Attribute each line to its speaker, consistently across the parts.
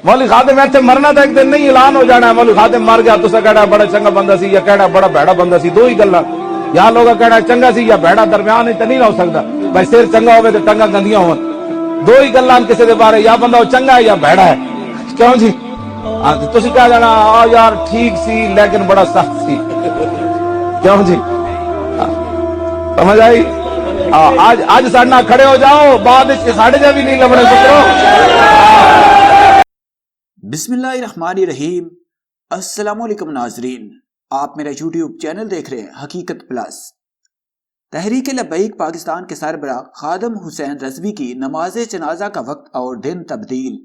Speaker 1: मौलवी खादिम इत्थे मरना तो एक दिन नहीं, ऐलान हो जाना है मौलवी खादिम मर गया, तुसा कहना बड़ा चंगा बंदा सी या कहना बड़ा भैड़ा बंदा सी, दो ही गल्लां। या लोग कहना चंगा सी या भैड़ा, दरम्यान तो नहीं हो सकता। भाई सिर चंगा होवे ते टंगा गंदियां होन, दो ही गल्लां किसी दे बारे, या बंदा चंगा है या भैड़ा है। क्यों जी? हाँ तुसी कह देना आ यार ठीक सी लेकिन बड़ा सख्त सी। क्यों जी? समझ आई? आज साडे खड़े हो जाओ, बाद साढ़े जा भी नहीं लबड़े पुत्रो।
Speaker 2: बिस्मिल्लाहिर्रहमानिर्रहीम। अस्सलामुअलैकुम नाजरीन, आप मेरा यूट्यूब चैनल देख रहे हैं हकीकत प्लस। तहरीक लब्बैक पाकिस्तान के सरबराह खादम हुसैन रजवी की नमाज जनाजा का वक्त और दिन तब्दील।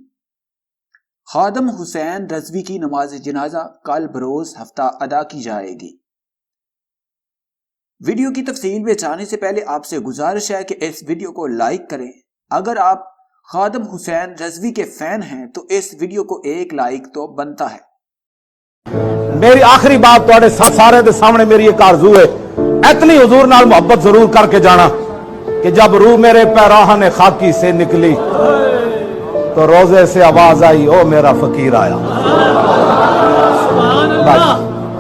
Speaker 2: खादम हुसैन रजवी की नमाज जनाजा कल बरोज हफ्ता अदा की जाएगी। वीडियो की तफसील में जाने से पहले आपसे गुजारिश है कि इस वीडियो को लाइक करें। अगर आप खादम हुसैन रजवी के फैन हैं तो इस वीडियो को एक लाइक तो बनता है।
Speaker 1: मेरी आखिरी बात तुहाडे सारे दे सामने मेरी एक आरज़ू है, इतनी हुजूर नाल मोहब्बत जरूर करके जाना कि जब रूह मेरे पैराहन खाकी से निकली तो रोजे से आवाज आई ओ मेरा फकीर आया।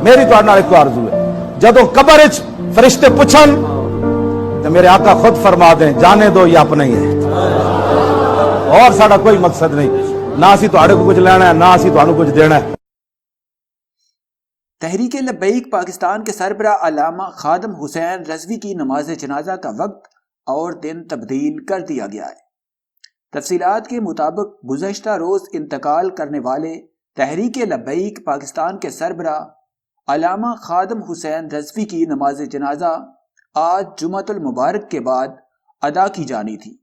Speaker 1: मेरी तुहाडे नाल एक आरज़ू है, जदों कब्र विच फरिश्ते पुछन तो मेरे आका खुद फरमा दें जाने दो ये अपना ही है, और साडा कोई मकसद नहीं, ना असी तुहाडे को कुछ लेना है ना असी तुहानू कुछ देना है।
Speaker 2: तहरीक लब्बैक पाकिस्तान के सरबराह अल्लामा खादम हुसैन रजवी की नमाज जनाजा का वक्त और दिन तब्दील कर दिया गया है। तफसीलात के मुताबिक गुज़श्ता रोज इंतकाल करने वाले तहरीक लब्बैक पाकिस्तान के सरबराह अल्लामा खादम हुसैन रजवी की नमाज जनाजा आज जुमातुल मुबारक के बाद अदा की जानी थी,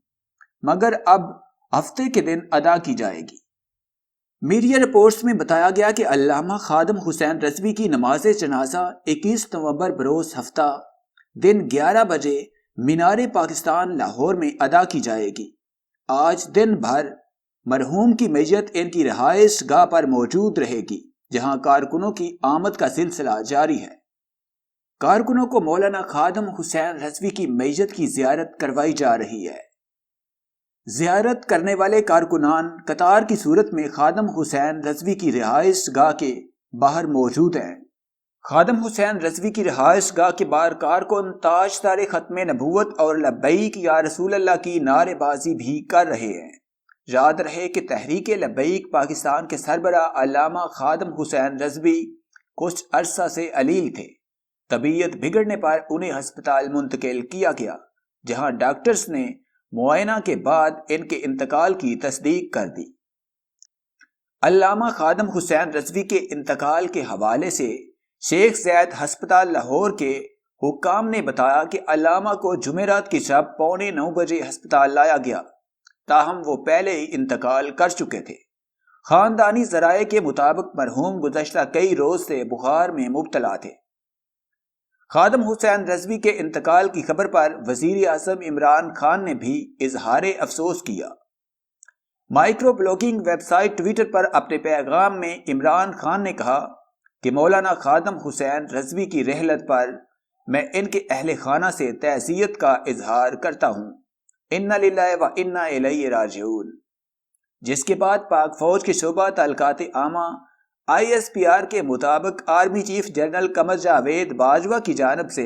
Speaker 2: मगर अब हफ्ते के दिन अदा की जाएगी। मीडिया रिपोर्ट्स में बताया गया कि अल्लामा खादम हुसैन रजवी की नमाज जनाजा 21 नवंबर बरोज हफ्ता दिन 11 बजे मीनार पाकिस्तान लाहौर में अदा की जाएगी। आज दिन भर मरहूम की मैयत इनकी रिहाइश गाह पर मौजूद रहेगी, जहां कारकुनों की आमद का सिलसिला जारी है। कारकुनों को मौलाना खादम हुसैन रजवी की मैयत की जियारत करवाई जा रही है। जियारत करने वाले कारकुनान कतार की सूरत में खादम हुसैन रजवी की रिहाइश गाह के बाहर मौजूद हैं। खादम हुसैन रजवी की रिहाइश गाह के बाहर कारकुन ताजदार खत्म नबूवत और लब्बैक या रसूल अल्लाह की नारेबाजी भी कर रहे हैं। याद रहे कि तहरीक लब्बैक पाकिस्तान के सरबराह अल्लामा खादम हुसैन रजवी कुछ अरसा से अलील थे। तबीयत बिगड़ने पर उन्हें हस्पताल मुंतकिल किया गया, जहां डॉक्टर्स ने मुआयना के बाद इनके इंतकाल की तस्दीक कर दी। अल्लामा खादम हुसैन रजवी के इंतकाल के हवाले से शेख ज़ैद हस्पताल लाहौर के हुक्काम ने बताया कि अल्लामा को जुमेरात की शब 8:45 बजे हस्पताल लाया गया, ताहम वो पहले ही इंतकाल कर चुके थे। खानदानी ज़राए के मुताबिक मरहूम गुज़श्ता कई रोज से बुखार में मुब्तला थे। खादम हुसैन रजवी के इंतकाल की खबर पर वजीर आज़म इमरान खान ने भी इजहार अफसोस किया। माइक्रो ब्लॉगिंग वेबसाइट ट्विटर पर अपने पैगाम में इमरान खान ने कहा कि मौलाना खादम हुसैन रजवी की रहलत पर मैं इनके अहले खाना से तअज़ियत का इजहार करता हूँ। इन्ना लिल्लाहि व इन्ना इलैहि राजिऊन। जिसके बाद पाक फौज के शोबा ताल्लुकात आमा ISPR के मुताबिक army chief general Qamar Javed Bajwa की जानब से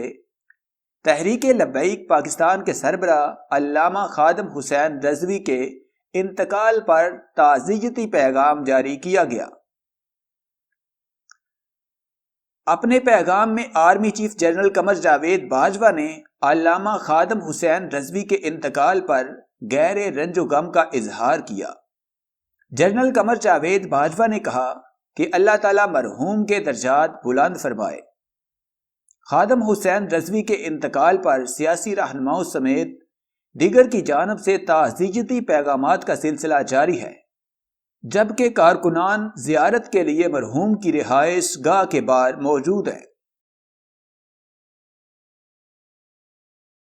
Speaker 2: तहरीक लब्बैक पाकिस्तान के सरबराह अल्लामा खादम हुसैन रजवी के इंतकाल पर ताज़ियती पैगाम जारी किया गया। अपने पैगाम में army chief general Qamar Javed Bajwa ने अल्लामा खादम हुसैन रजवी के इंतकाल पर गहरे रंजो गम का इजहार किया। जनरल कमर जावेद बाजवा ने कहा कि अल्लाह ताला मरहूम के दर्जात बुलंद फरमाए। खादम हुसैन रजवी के इंतकाल पर सियासी रहनुमाओं समेत दीगर की जानब से ताज़ियती पैगामात का सिलसिला जारी है, जबकि कारकुनान जियारत के लिए मरहूम की रिहाइश गाह के बाहर मौजूद है।